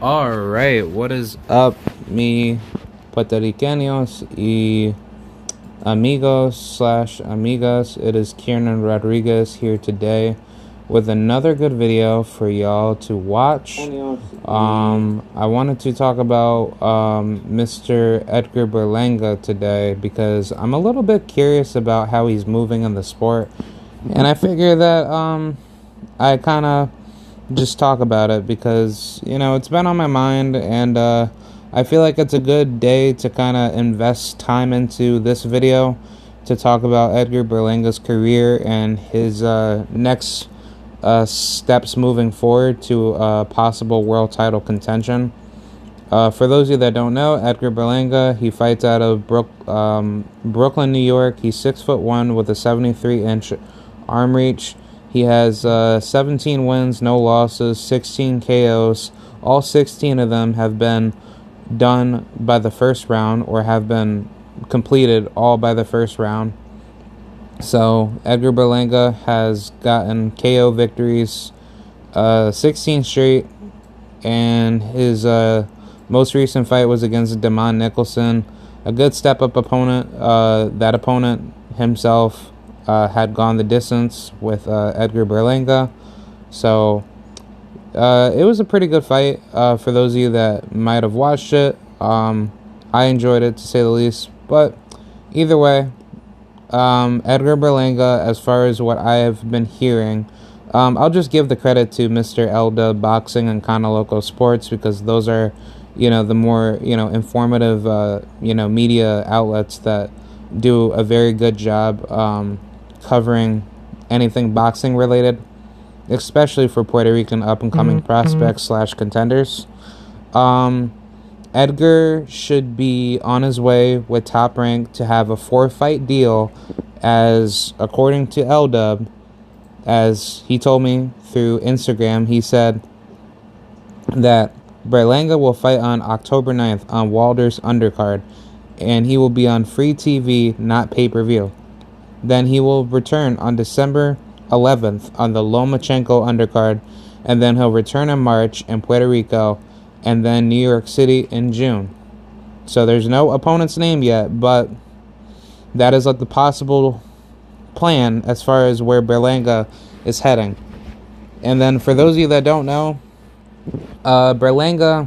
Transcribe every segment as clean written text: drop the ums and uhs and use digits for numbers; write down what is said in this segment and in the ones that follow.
Alright, what is up, mi puertorriqueños y amigos slash amigas? It is Kieran Rodriguez here today with another good video for y'all to watch. I wanted to talk about Mr. Edgar Berlanga today because I'm a little bit curious about how he's moving in the sport, and I figure that I kind of just talk about it because, you know, it's been on my mind, and I feel like it's a good day to kind of invest time into this video to talk about Edgar Berlanga's career and his next steps moving forward to possible world title contention. For those of you that don't know, Edgar Berlanga, he fights out of Brooklyn, New York. He's 6'1" with a 73-inch arm reach. He has 17 wins, no losses, 16 KOs. All 16 of them have been done by the first round, or have been completed all by the first round. So Edgar Berlanga has gotten KO victories 16 straight, and his most recent fight was against Damon Nicholson, a good step-up opponent. That opponent himself had gone the distance with Edgar Berlanga. So it was a pretty good fight for those of you that might have watched it. I enjoyed it, to say the least. But either way, Edgar Berlanga, as far as what I have been hearing, I'll just give the credit to Mr. Elda Boxing and Kana Loco Sports, because those are, you know, the more, you know, informative, you know, media outlets that do a very good job covering anything boxing related, especially for Puerto Rican up-and-coming prospects slash contenders. Edgar should be on his way with Top Rank to have a 4-fight deal, as according to L-Dub, as he told me through Instagram. He said that Berlanga will fight on October 9th on Wilder's undercard, and he will be on free TV, not pay-per-view. Then he will return on December 11th on the Lomachenko undercard, and then he'll return in March in Puerto Rico, and then New York City in June. So there's no opponent's name yet, but that is like the possible plan as far as where Berlanga is heading. And then for those of you that don't know, Berlanga,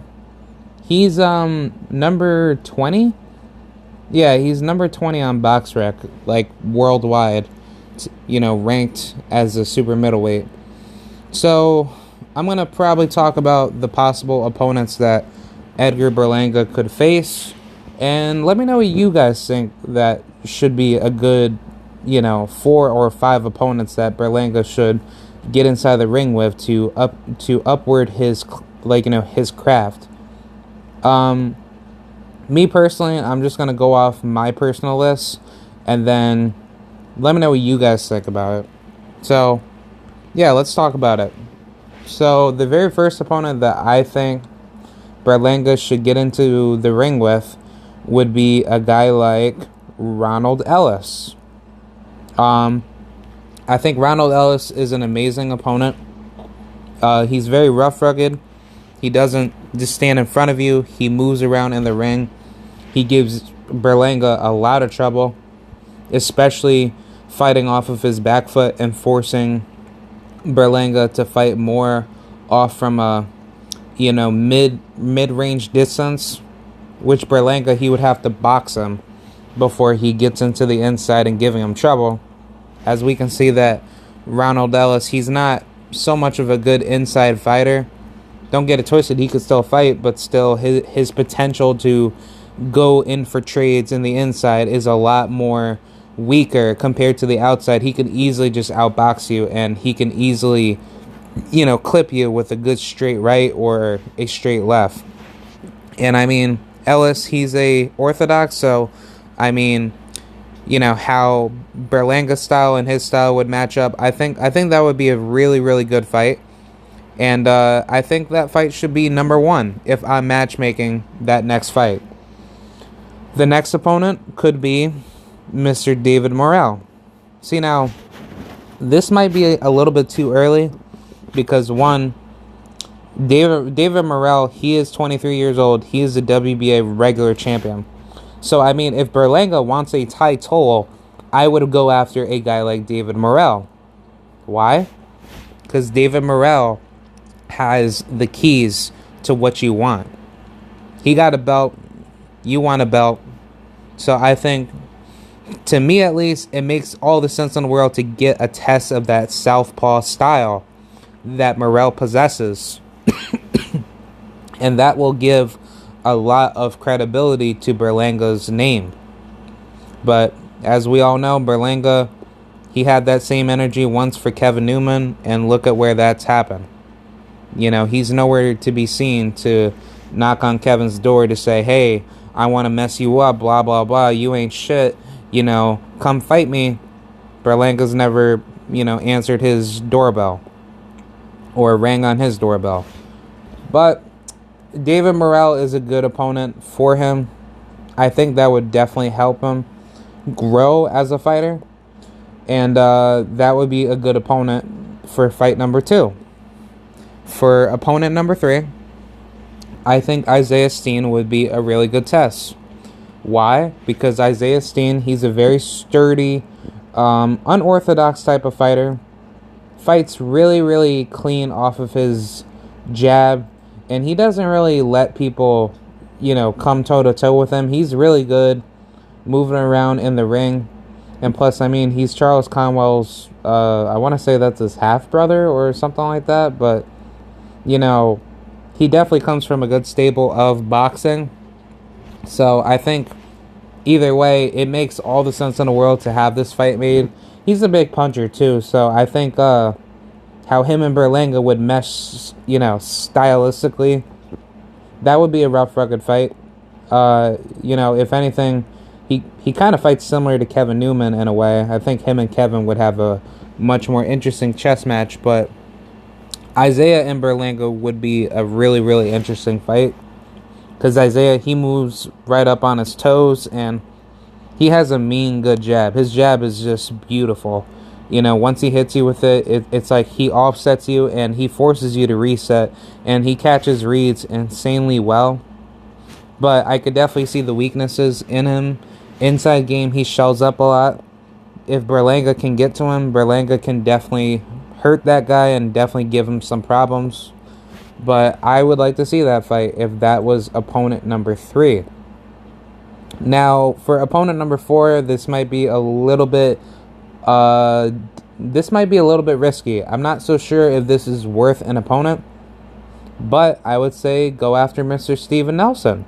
he's number 20. Yeah, he's number 20 on BoxRec, like worldwide, you know, ranked as a super middleweight. So I'm going to probably talk about the possible opponents that Edgar Berlanga could face, and let me know what you guys think that should be a good, you know, 4 or 5 opponents that Berlanga should get inside the ring with to upward his, like, you know, his craft. Me personally, I'm just going to go off my personal list, and then let me know what you guys think about it. So, yeah, let's talk about it. So, the very first opponent that I think Berlanga should get into the ring with would be a guy like Ronald Ellis. I think Ronald Ellis is an amazing opponent. He's very rough, rugged. He doesn't just stand in front of you. He moves around in the ring. He gives Berlanga a lot of trouble, especially fighting off of his back foot and forcing Berlanga to fight more off from a, you know, mid-range distance, which Berlanga, he would have to box him before he gets into the inside and giving him trouble. As we can see that Ronald Ellis, he's not so much of a good inside fighter. Don't get it twisted, he could still fight, but still his potential to go in for trades in the inside is a lot more weaker compared to the outside. He could easily just outbox you, and he can easily, you know, clip you with a good straight right or a straight left. And I mean, Ellis, he's a orthodox, so I mean, you know, how Berlanga's style and his style would match up. I think that would be a really, really good fight. And I think that fight should be number 1 if I'm matchmaking that next fight. The next opponent could be Mr. David Morrell. See, now, this might be a little bit too early because, one, David Morrell, he is 23 years old. He is the WBA regular champion. So, I mean, if Berlanga wants a title, I would go after a guy like David Morrell. Why? Because David Morrell has the keys to what you want. He got a belt. You want a belt. So I think, to me at least, it makes all the sense in the world to get a test of that southpaw style that Morrell possesses. And that will give a lot of credibility to Berlanga's name. But as we all know, Berlanga, he had that same energy once for Kevin Newman, and look at where that's happened. You know, he's nowhere to be seen to knock on Kevin's door to say, hey, I want to mess you up, blah, blah, blah, you ain't shit, you know, come fight me. Berlanga's never, you know, answered his doorbell or rang on his doorbell. But David Morrell is a good opponent for him. I think that would definitely help him grow as a fighter. And that would be a good opponent for fight number 2. For opponent number 3, I think Isaiah Steen would be a really good test. Why? Because Isaiah Steen, he's a very sturdy, unorthodox type of fighter. Fights really, really clean off of his jab. And he doesn't really let people, you know, come toe-to-toe with him. He's really good moving around in the ring. And plus, I mean, he's Charles Conwell's, I want to say that's his half-brother or something like that. But, you know, he definitely comes from a good stable of boxing. So I think either way, it makes all the sense in the world to have this fight made. He's a big puncher, too. So I think how him and Berlanga would mesh, you know, stylistically, that would be a rough, rugged fight. You know, if anything, he kind of fights similar to Kevin Newman in a way. I think him and Kevin would have a much more interesting chess match, but Isaiah and Berlanga would be a really, really interesting fight. Because Isaiah, he moves right up on his toes, and he has a mean, good jab. His jab is just beautiful. You know, once he hits you with it, it's like he offsets you and he forces you to reset, and he catches reads insanely well. But I could definitely see the weaknesses in him. Inside game, he shells up a lot. If Berlanga can get to him, Berlanga can definitely hurt that guy and definitely give him some problems. But I would like to see that fight if that was opponent number 3. Now, for opponent number 4, this might be a little bit risky. I'm not so sure if this is worth an opponent, but I would say go after Mr. Steven Nelson.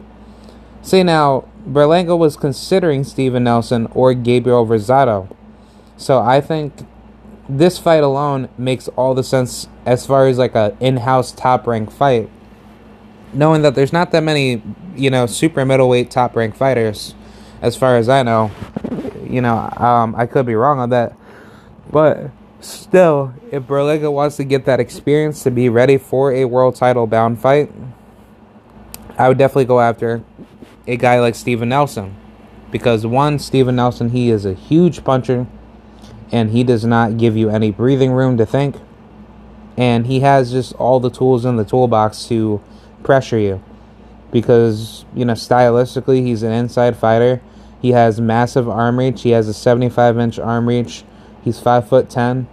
See, now, Berlanga was considering Steven Nelson or Gabriel Rosado. So I think this fight alone makes all the sense as far as like a in-house top-ranked fight. Knowing that there's not that many, you know, super middleweight top-ranked fighters, as far as I know. You know, I could be wrong on that. But still, if Berlanga wants to get that experience to be ready for a world title bound fight, I would definitely go after a guy like Steven Nelson. Because one, Steven Nelson, he is a huge puncher, and he does not give you any breathing room to think. And he has just all the tools in the toolbox to pressure you. Because, you know, stylistically, he's an inside fighter. He has massive arm reach. He has a 75-inch arm reach. He's 5'10",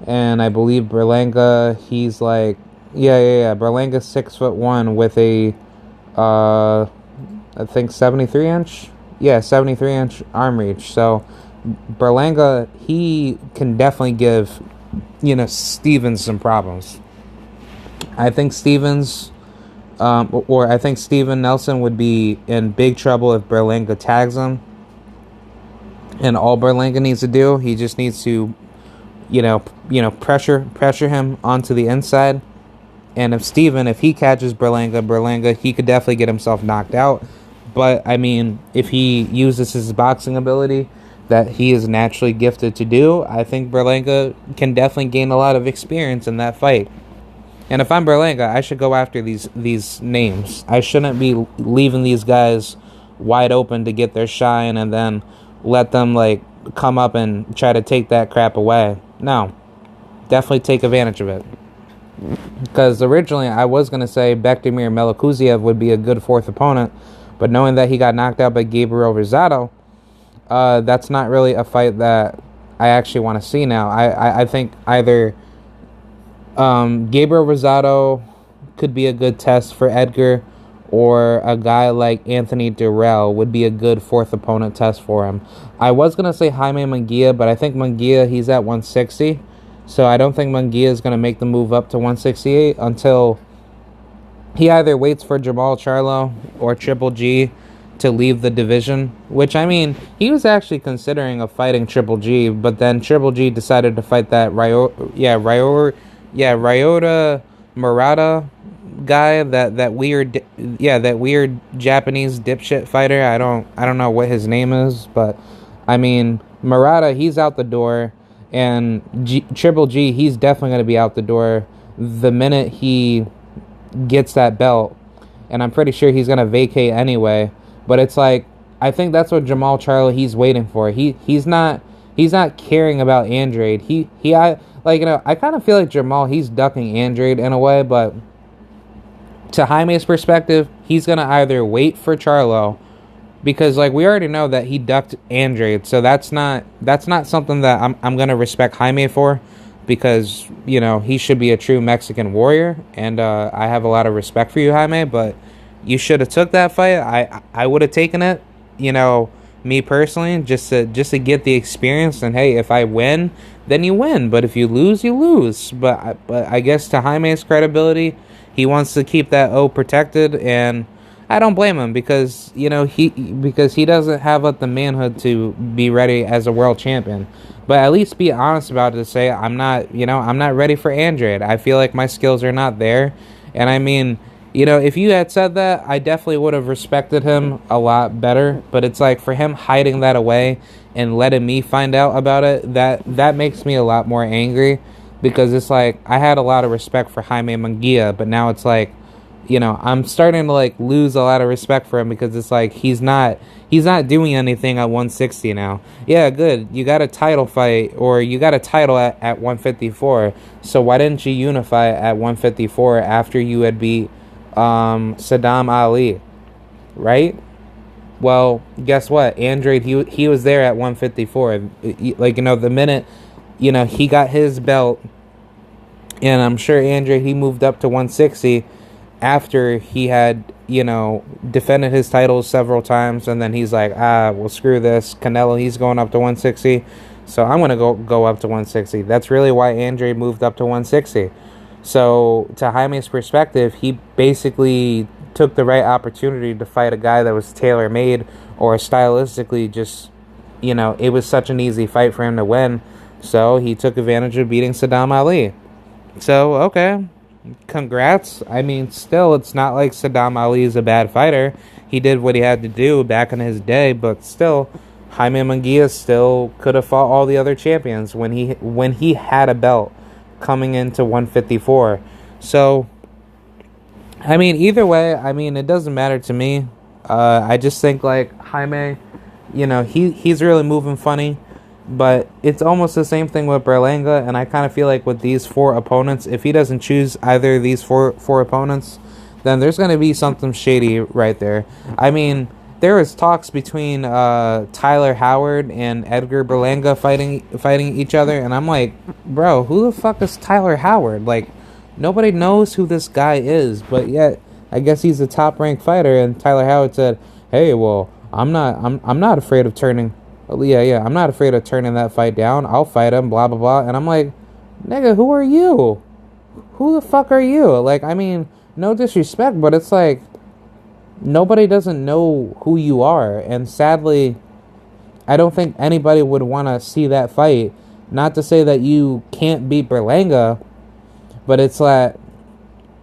and I believe Berlanga, he's like, Berlanga's 6'1" with a, I think 73-inch, 73-inch arm reach. So Berlanga, he can definitely give, you know, Stevens some problems. I think Stevens, I think Steven Nelson would be in big trouble if Berlanga tags him. And all Berlanga needs to do, he just needs to, you know, pressure him onto the inside. And if he catches Berlanga, he could definitely get himself knocked out. But, I mean, if he uses his boxing ability that he is naturally gifted to do, I think Berlanga can definitely gain a lot of experience in that fight. And if I'm Berlanga, I should go after these names. I shouldn't be leaving these guys wide open to get their shine and then let them, like, come up and try to take that crap away. No. Definitely take advantage of it. Because originally I was going to say Bektemir Melikuziev would be a good fourth opponent, but knowing that he got knocked out by Gabriel Rosado, that's not really a fight that I actually want to see now. I think either Gabriel Rosado could be a good test for Edgar, or a guy like Anthony Durrell would be a good fourth opponent test for him. I was going to say Jaime Munguia, but I think Munguia, he's at 160. So I don't think Munguia is going to make the move up to 168 until he either waits for Jamal Charlo or Triple G to leave the division. Which, I mean, he was actually considering of fighting Triple G, but then Triple G decided to fight that Ryota Murata guy, that weird Japanese dipshit fighter. I don't know what his name is, but I mean, Murata, he's out the door, and Triple G, he's definitely going to be out the door the minute he gets that belt, and I'm pretty sure he's going to vacate anyway. But it's like, I think that's what Jamal Charlo, he's waiting for. He's not caring about Andrade. I kind of feel like Jamal, he's ducking Andrade in a way, but to Jaime's perspective, he's going to either wait for Charlo, because like we already know that he ducked Andrade, so that's not something that I'm going to respect Jaime for, because, you know, he should be a true Mexican warrior, and I have a lot of respect for you, Jaime, but you should have took that fight. I would have taken it, you know, me personally, just to get the experience, and hey, if I win, then you win, but if you lose, you lose. But I guess to Jaime's credibility, he wants to keep that O protected, and I don't blame him, because, you know, he doesn't have the manhood to be ready as a world champion. But at least be honest about it, to say I'm not ready for Andrade. I feel like my skills are not there. And I mean, you know, if you had said that, I definitely would have respected him a lot better. But it's like, for him hiding that away and letting me find out about it, that makes me a lot more angry, because it's like, I had a lot of respect for Jaime Munguia, but now it's like, you know, I'm starting to like lose a lot of respect for him, because it's like he's not doing anything at 160 now. Yeah, good. You got a title fight, or you got a title at 154. So why didn't you unify at 154 after you had beat Saddam Ali, right? Well, guess what? Andrade, he was there at 154. Like, you know, the minute, you know, he got his belt, and I'm sure Andrade, he moved up to 160 after he had, you know, defended his titles several times, and then he's like, well, screw this. Canelo, he's going up to 160, so I'm going to go up to 160. That's really why Andrade moved up to 160. So, to Jaime's perspective, he basically took the right opportunity to fight a guy that was tailor-made, or stylistically just, you know, it was such an easy fight for him to win, so he took advantage of beating Saddam Ali. So, okay, congrats. I mean, still, it's not like Saddam Ali is a bad fighter. He did what he had to do back in his day, but still, Jaime Munguia still could have fought all the other champions when he had a belt coming into 154. So, I mean, either way, I mean, it doesn't matter to me. I just think, like, Jaime, you know, he's really moving funny. But it's almost the same thing with Berlanga, and I kind of feel like with these four opponents, if he doesn't choose either of these four opponents, then there's going to be something shady right there. I mean, there was talks between Tyler Howard and Edgar Berlanga fighting each other, and I'm like, bro, who the fuck is Tyler Howard? Like, nobody knows who this guy is, but yet I guess he's a top-ranked fighter. And Tyler Howard said, "Hey, well, I'm not afraid of turning." I'm not afraid of turning that fight down. I'll fight him, blah, blah, blah. And I'm like, nigga, who are you? Who the fuck are you? Like, I mean, no disrespect, but it's like, nobody doesn't know who you are. And sadly, I don't think anybody would want to see that fight. Not to say that you can't beat Berlanga, but it's like,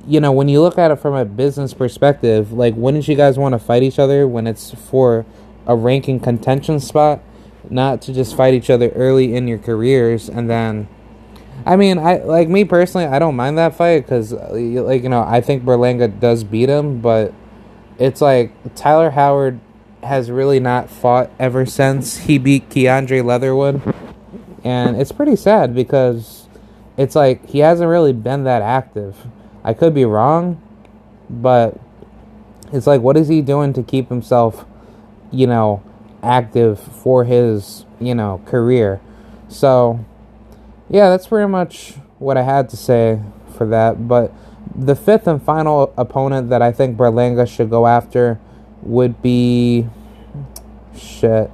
you know, when you look at it from a business perspective, like, wouldn't you guys want to fight each other when it's for a ranking contention spot? Not to just fight each other early in your careers. And then, I mean, me personally, I don't mind that fight, because, like, you know, I think Berlanga does beat him, but it's like, Tyler Howard has really not fought ever since he beat Keandre Leatherwood, and it's pretty sad, because it's like he hasn't really been that active. I could be wrong, but it's like, what is he doing to keep himself, active for his, career? So, yeah, that's pretty much what I had to say for that. But the fifth and final opponent that I think Berlanga should go after would be... Shit.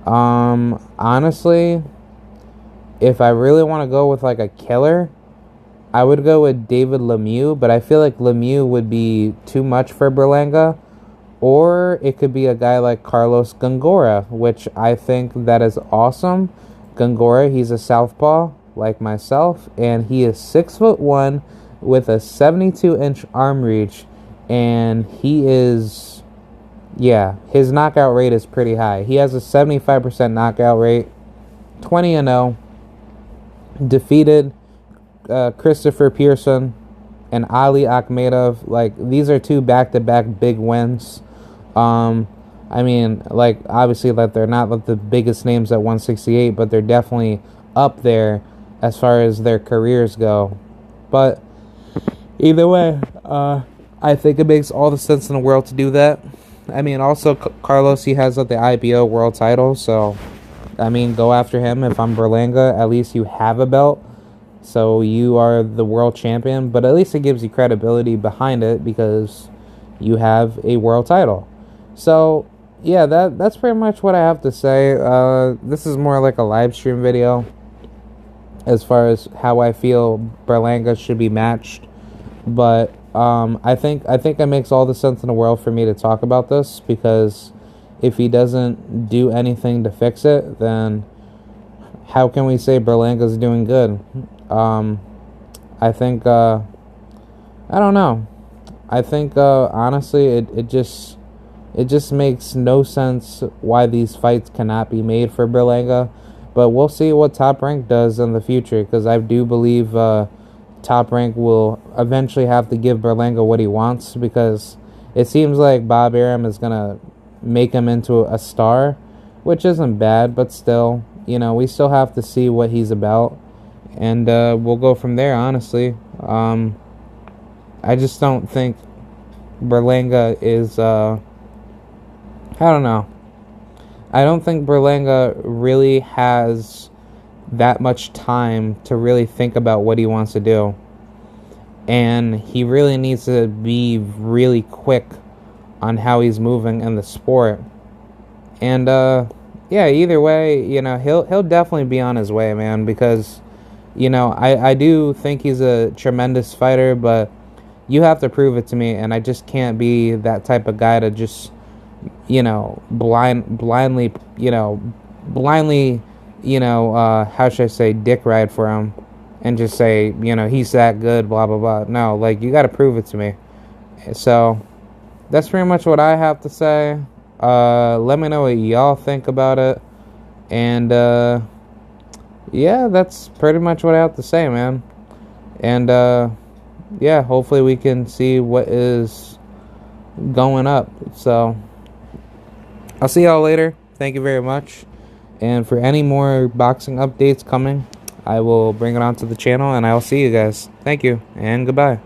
Honestly, if I really want to go with like a killer, I would go with David Lemieux, but I feel like Lemieux would be too much for Berlanga. Or it could be a guy like Carlos Gongora, which I think that is awesome. Gongora, he's a southpaw like myself, and he is 6'1" with a 72-inch arm reach, and he is, his knockout rate is pretty high. He has a 75% knockout rate, 20-0, defeated Christopher Pearson and Ali Akhmedov. Like, these are two back-to-back big wins. I mean, like, obviously, like, they're not like the biggest names at 168, but they're definitely up there as far as their careers go. But either way, I think it makes all the sense in the world to do that. I mean, also, Carlos, he has, like, the IBO world title, so, I mean, go after him. If I'm Berlanga, at least you have a belt, so you are the world champion, but at least it gives you credibility behind it because you have a world title. So, yeah, that's pretty much what I have to say. This is more like a live stream video as far as how I feel Berlanga should be matched. But I think it makes all the sense in the world for me to talk about this, because if he doesn't do anything to fix it, then how can we say Berlanga's doing good? I think, I don't know. I think, honestly, it just makes no sense why these fights cannot be made for Berlanga. But we'll see what Top Rank does in the future, because I do believe Top Rank will eventually have to give Berlanga what he wants, because it seems like Bob Arum is going to make him into a star, which isn't bad, but still, we still have to see what he's about. And we'll go from there, honestly. I just don't think Berlanga is... I don't know. I don't think Berlanga really has that much time to really think about what he wants to do. And he really needs to be really quick on how he's moving in the sport. And, either way, he'll definitely be on his way, man, because, I do think he's a tremendous fighter, but you have to prove it to me, and I just can't be that type of guy to just... blindly, how should I say, dick ride for him and just say, he's that good, blah, blah, blah. No, like, you got to prove it to me. So, that's pretty much what I have to say. Let me know what y'all think about it. And, that's pretty much what I have to say, man. And, hopefully we can see what is going up. So... I'll see y'all later. Thank you very much. And for any more boxing updates coming, I will bring it onto the channel, and I'll see you guys. Thank you, and goodbye.